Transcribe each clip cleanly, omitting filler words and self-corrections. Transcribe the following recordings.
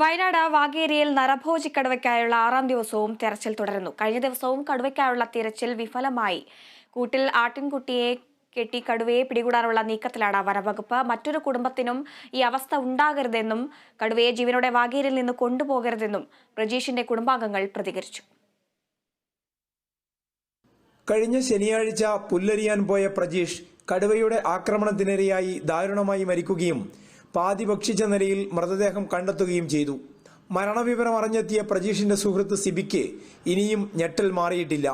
വയനാട് വാഗേരിയിൽ നരഭോജി കടുവയ്ക്കായുള്ള 6ാം ദിവസവും തെരച്ചിൽ തുടരുന്നു. കഴിഞ്ഞ ദിവസവും കടുവയ്ക്കായുള്ള തിരച്ചിൽ വിഫലമായി. കൂട്ടിൽ ആട്ടിൻകുട്ടിയെ കെട്ടി കടുവയെ പിടികൂടാനുള്ള നീക്കത്തിലാണ് വനംവകുപ്പ്. മറ്റൊരു കുടുംബത്തിനും ഈ അവസ്ഥ ഉണ്ടാകരുതെന്നും കടുവയെ ജീവനോടെ വാഗേരിയിൽ നിന്ന് കൊണ്ടുപോകരുതെന്നും പ്രജീഷിന്റെ കുടുംബാംഗങ്ങൾ പ്രതികരിച്ചു. കഴിഞ്ഞ ശനിയാഴ്ച പുല്ലരിയാൻ പോയ പ്രജീഷ് കടുവയുടെ ആക്രമണത്തിനിരയായി ദാരുണമായി മരിക്കുകയും പാതി ഭക്ഷിച്ച നിലയിൽ മൃതദേഹം കണ്ടെത്തുകയും ചെയ്തു. മരണവിവരം അറിഞ്ഞെത്തിയ പ്രജീഷിന്റെ സുഹൃത്ത് സിബിക്ക് ഇനിയും ഞെട്ടൽ മാറിയിട്ടില്ല.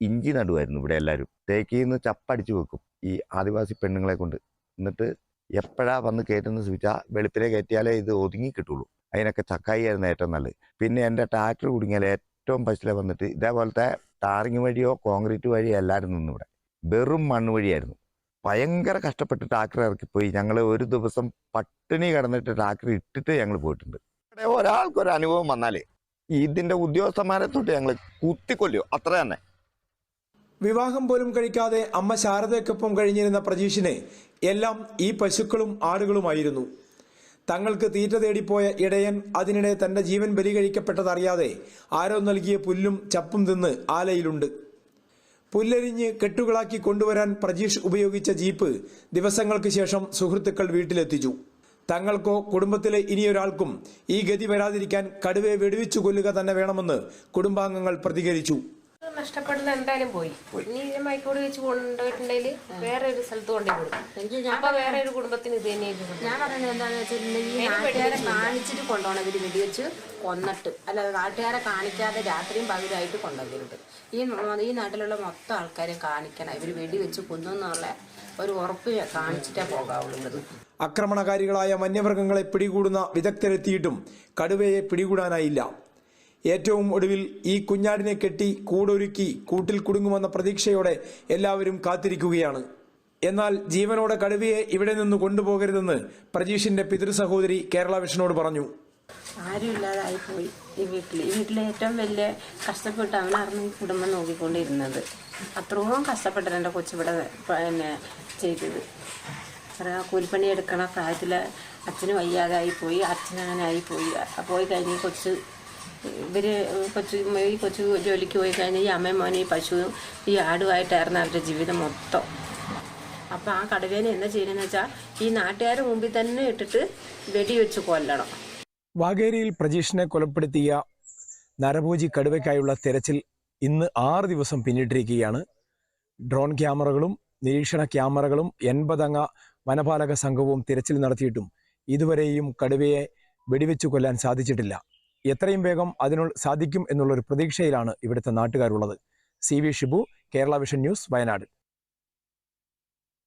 ഇഞ്ചി നടുവായിരുന്നു ഇവിടെ എല്ലാവരും. തേക്കിന്ന് ചപ്പടിച്ചു വെക്കും ഈ ആദിവാസി പെണ്ണുങ്ങളെ കൊണ്ട്. എന്നിട്ട് എപ്പോഴാ വന്ന് കയറ്റുന്ന ചോദിച്ചാൽ വെളുപ്പിലെ കയറ്റിയാലേ ഇത് ഒതുങ്ങി കിട്ടുള്ളൂ. അതിനൊക്കെ ചക്കായി ആയിരുന്നു ഏറ്റവും നല്ലത്. പിന്നെ എൻ്റെ ട്രാക്ടർ കുടുങ്ങിയാൽ ഏറ്റവും പശിലെ വന്നിട്ട് ഇതേപോലത്തെ ടാറിങ് വഴിയോ കോൺക്രീറ്റ് വഴിയോ എല്ലാവരും നിന്നു. ഇവിടെ വെറും മണ്ണ് വഴിയായിരുന്നു. ഭയങ്കര കഷ്ടപ്പെട്ട് ട്രാക്ടർ ഇറക്കിപ്പോയി. ഞങ്ങൾ ഒരു ദിവസം പട്ടിണി കിടന്നിട്ട് ട്രാക്ടർ ഇട്ടിട്ട് ഞങ്ങൾ പോയിട്ടുണ്ട്. ഇവിടെ ഒരാൾക്കൊരു അനുഭവം വന്നാലേ ഇതിൻ്റെ ഉദ്യോഗസ്ഥന്മാരെ തൊട്ട് ഞങ്ങൾ കുത്തിക്കൊല്ലോ, അത്ര തന്നെ. വിവാഹം പോലും കഴിക്കാതെ അമ്മ ശാരദയ്ക്കൊപ്പം കഴിഞ്ഞിരുന്ന പ്രജീഷിന് എല്ലാം ഈ പശുക്കളും ആടുകളുമായിരുന്നു. തങ്ങൾക്ക് തീറ്റ തേടിപ്പോയ ഇടയൻ അതിനിടെ തന്റെ ജീവൻ ബലി കഴിക്കപ്പെട്ടതറിയാതെ ആരോ നൽകിയ പുല്ലും ചപ്പും തിന്ന് ആലയിലുണ്ട്. പുല്ലരിഞ്ഞ് കെട്ടുകളാക്കി കൊണ്ടുവരാൻ പ്രജീഷ് ഉപയോഗിച്ച ജീപ്പ് ദിവസങ്ങൾക്ക് ശേഷം സുഹൃത്തുക്കൾ വീട്ടിലെത്തിച്ചു. തങ്ങൾക്കോ കുടുംബത്തിലെ ഇനിയൊരാൾക്കും ഈ ഗതി വരാതിരിക്കാൻ കടുവയെ വെടിവെച്ചു കൊല്ലുക തന്നെ വേണമെന്ന് കുടുംബാംഗങ്ങൾ പ്രതികരിച്ചു. നഷ്ടപ്പെടുന്ന എന്തായാലും പോയി. ഇനി മൈക്കോട് വെച്ച് കൊണ്ടുപോയിട്ടുണ്ടെങ്കിൽ വേറെ ഒരു സ്ഥലത്ത് കൊണ്ടുപോയി അപ്പൊ വേറെ ഒരു കുടുംബത്തിന് ഇത് തന്നെയായിരുന്നു. ഞാൻ പറയുന്നത് എന്താണെന്ന് വെച്ചിട്ടുണ്ടെങ്കിൽ നാട്ടുകാരെ കാണിച്ചിട്ട് കൊണ്ടുപോകണം. ഇവര് വെടിവെച്ച് കൊന്നിട്ട്, അല്ലാതെ നാട്ടുകാരെ കാണിക്കാതെ രാത്രിയും പകലായിട്ട് കൊണ്ടുവന്നിട്ടുണ്ട്. ഈ നാട്ടിലുള്ള മൊത്തം ആൾക്കാരെ കാണിക്കണം. ഇവര് വെടിവെച്ച് കൊന്നുള്ള ഒരു ഉറപ്പ് കാണിച്ചിട്ടേ പോകാവുള്ളത്. ആക്രമണകാരികളായ വന്യമൃഗങ്ങളെ പിടികൂടുന്ന വിദഗ്ധരെത്തിയിട്ടും കടുവയെ പിടികൂടാനായില്ല. ഏറ്റവും ഒടുവിൽ ഈ കുഞ്ഞാടിനെ കെട്ടി കൂടൊരുക്കി കൂട്ടിൽ കുടുങ്ങുമെന്ന പ്രതീക്ഷയോടെ എല്ലാവരും കാത്തിരിക്കുകയാണ്. എന്നാൽ ജീവനോടെ കടുവയെ ഇവിടെ നിന്ന് കൊണ്ടുപോകരുതെന്ന് പ്രജീഷിന്റെ പിതൃസഹോദരി കേരള വിഷനോട് പറഞ്ഞു. ആരും ഇല്ലാതായിപ്പോയി ഈ വീട്ടിലെ ഏറ്റവും വലിയ കഷ്ടപ്പെട്ട് അവനായിരുന്നു ഈ കുടുംബം നോക്കിക്കൊണ്ടിരുന്നത്. അത്രയും കഷ്ടപ്പെട്ടിട്ട് എൻ്റെ കൊച്ചിവിടെ പിന്നെ ചെയ്തത്. കൂലിപ്പണി എടുക്കണ പ്രായത്തിൽ അച്ഛന് വയ്യാതായിപ്പോയി, അച്ഛനങ്ങനായിപ്പോയി. പോയി കഴിഞ്ഞ് ഈ കൊച്ചു ജോലിക്ക് പോയി കഴിഞ്ഞ് ഈ അമ്മയും മോനും ഈ പശുവും ഈ ആടുമായിട്ടായിരുന്നു അവരുടെ ജീവിതം മൊത്തം. അപ്പം ആ കടുവേനെ എന്താ ചെയ്യുന്നതെന്ന് വെച്ചാൽ ഈ നാട്ടുകാരുടെ മുമ്പിൽ തന്നെ ഇട്ടിട്ട് വെടിവെച്ച് കൊല്ലണം. വാഗേരിയിൽ പ്രജീഷിനെ കൊലപ്പെടുത്തിയ നരഭോജി കടുവയ്ക്കായുള്ള തെരച്ചിൽ ഇന്ന് 6 ദിവസം പിന്നിട്ടിരിക്കുകയാണ്. ഡ്രോൺ ക്യാമറകളും നിരീക്ഷണ ക്യാമറകളും 80 അംഗ വനപാലക സംഘവും തിരച്ചിൽ നടത്തിയിട്ടും ഇതുവരെയും കടുവയെ വെടിവെച്ചു കൊല്ലാൻ സാധിച്ചിട്ടില്ല. എത്രയും വേഗം അതിനുള്ള സാധിക്കും എന്നുള്ളൊരു പ്രതീക്ഷയിലാണ് ഇവിടുത്തെ നാട്ടുകാരുള്ളത്. CV Shibu, Kerala vision news, Wayanad.